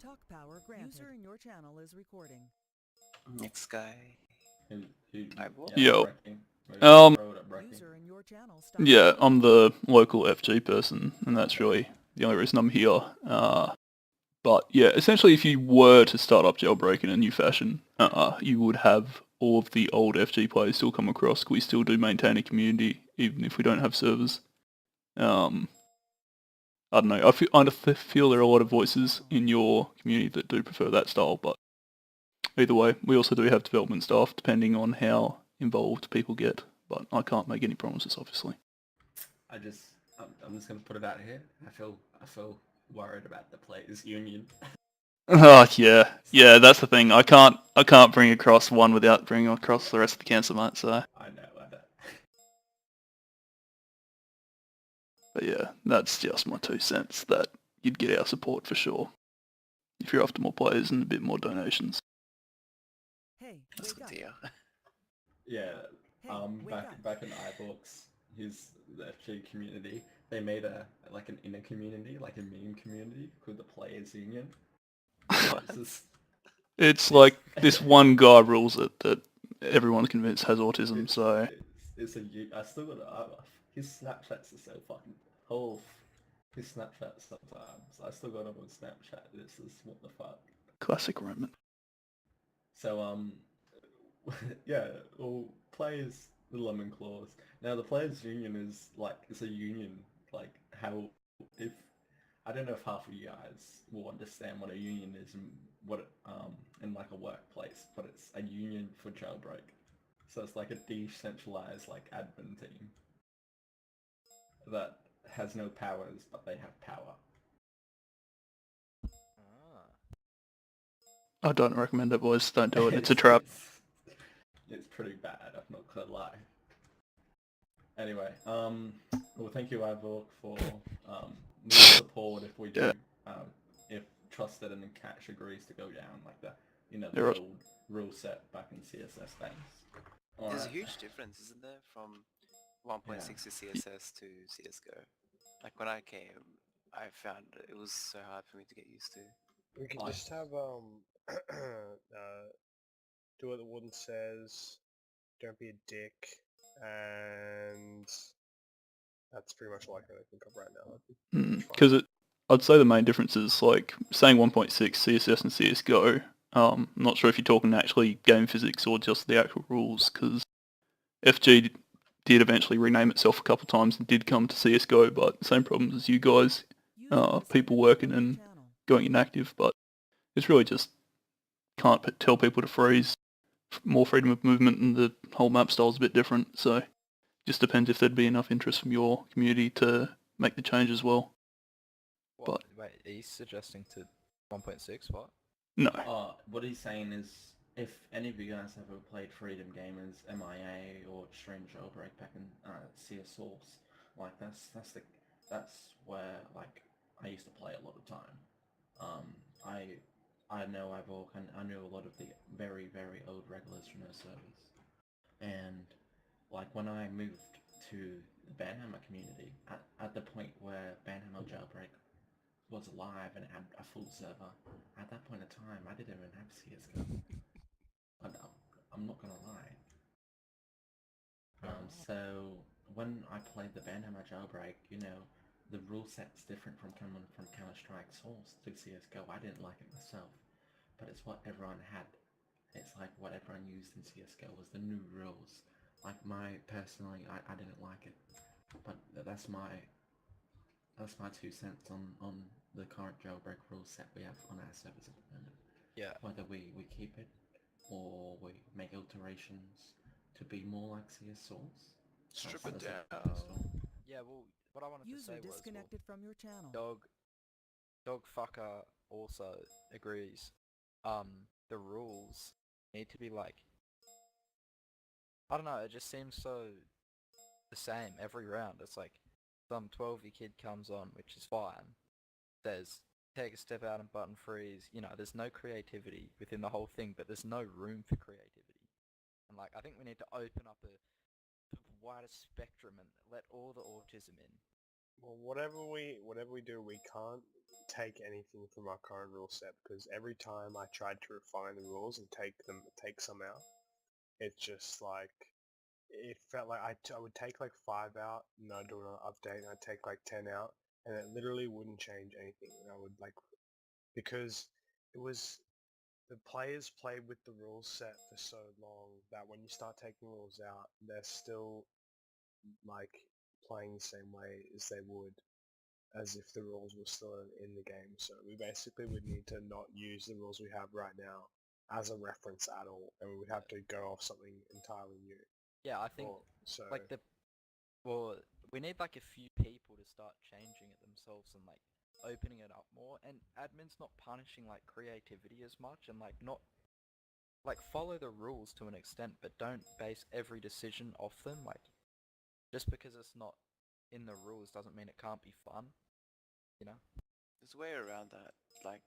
Talk power granted. User in your channel is recording. Next guy. I will. Yo. User in your channel stopped. Yeah, I'm the local FG person, and that's really the only reason I'm here. But yeah, essentially, if you were to start up Jailbreak in a new fashion, you would have all of the old FG players still come across. We still do maintain a community, even if we don't have servers. I don't know. I feel there are a lot of voices in your community that do prefer that style, but either way, we also do have development staff, depending on how involved people get. But I can't make any promises, obviously. I'm just gonna put it out here. I feel worried about the players' union. Oh yeah. That's the thing. I can't bring across one without bringing across the rest of the cancer, mate. So. I know. But yeah, that's just my 2 cents. That you'd get our support for sure if you're after more players and a bit more donations. Hey, That's good to hear. Yeah. Hey, Back in iBooks, the FG community, they made an inner community, like a meme community called the Players Union. It's like this one guy rules it that everyone's convinced has autism. I still got his Snapchats are so fucking his Snapchat sometimes. I still got him on Snapchat. This is what the fuck. Classic Roman. So yeah, well, players the Lemon Claws. Now the players union is it's a union. Like how if I don't know if half of you guys will understand what a union is and what in like a workplace, but it's a union for Jailbreak. So it's like a decentralized admin team that has no powers, but they have power. I don't recommend it, boys. Don't do it. It's a trap. It's pretty bad, I'm not gonna lie. Anyway, well, thank you, Ivor, for moving support if we do, if Trusted and Catch agrees to go down the old rule set back in CSS days. There's a huge difference, isn't there, from 1.6 to CSS to CSGO? Like when I came, I found it was so hard for me to get used to. We can just have do what the Warden says, don't be a dick, and that's pretty much all I can think of right now. Because I'd say the main difference is saying 1.6 CSS and CSGO. I'm not sure if you're talking actually game physics or just the actual rules, because FG did eventually rename itself a couple times and did come to CSGO, but same problems as you guys. People working and going inactive, but it's really just can't tell people to freeze. More freedom of movement, and the whole map style is a bit different, so just depends if there'd be enough interest from your community to make the change as well. Wait, are you suggesting to 1.6? What? No. What he's saying is, if any of you guys ever played Freedom Gamers, MIA, or Stream Jailbreak back in CS Source, that's where I used to play a lot of time. I know I knew a lot of the very, very old regulars from those servers. And when I moved to the Banhammer community, at the point where Banhammer Jailbreak was alive and had a full server, at that point in time I didn't even have CSGO. I'm not gonna lie. So when I played the Banhammer Jailbreak, the rule set's different from coming from Counter-Strike Source to CSGO. I didn't like it myself, but it's what everyone had. It's what everyone used in CSGO was the new rules. Personally, I didn't like it, but that's my 2 cents on the current Jailbreak rule set we have on our servers at the moment. Yeah. Whether we keep it or we make alterations to be more like CS Source. Strip it down. Yeah, well, what I wanted to say was, disconnected from your channel. Dogfucker also agrees. The rules need to be I don't know, it just seems so the same every round. It's some 12-year kid comes on, which is fine, says, take a step out and button freeze. There's no creativity within the whole thing, but there's no room for creativity. And I think we need to open up a wider spectrum and let all the autism in. Well, whatever we do, we can't take anything from our current rule set because every time I tried to refine the rules and take some out, it's just like it felt like I would take like 5 out and I'd do an update and I'd take like 10 out and it literally wouldn't change anything. And I would like because it was the players played with the rules set for so long that when you start taking rules out, they're still like playing the same way as they would as if the rules were still in the game. So we basically would need to not use the rules we have right now as a reference at all, and we would have to go off something entirely new. Yeah, I think So like we need like a few people to start changing it themselves and like opening it up more, and admins not punishing like creativity as much, and like not like follow the rules to an extent, but don't base every decision off them. Like just because it's not in the rules doesn't mean it can't be fun, you know? There's a way around that. Like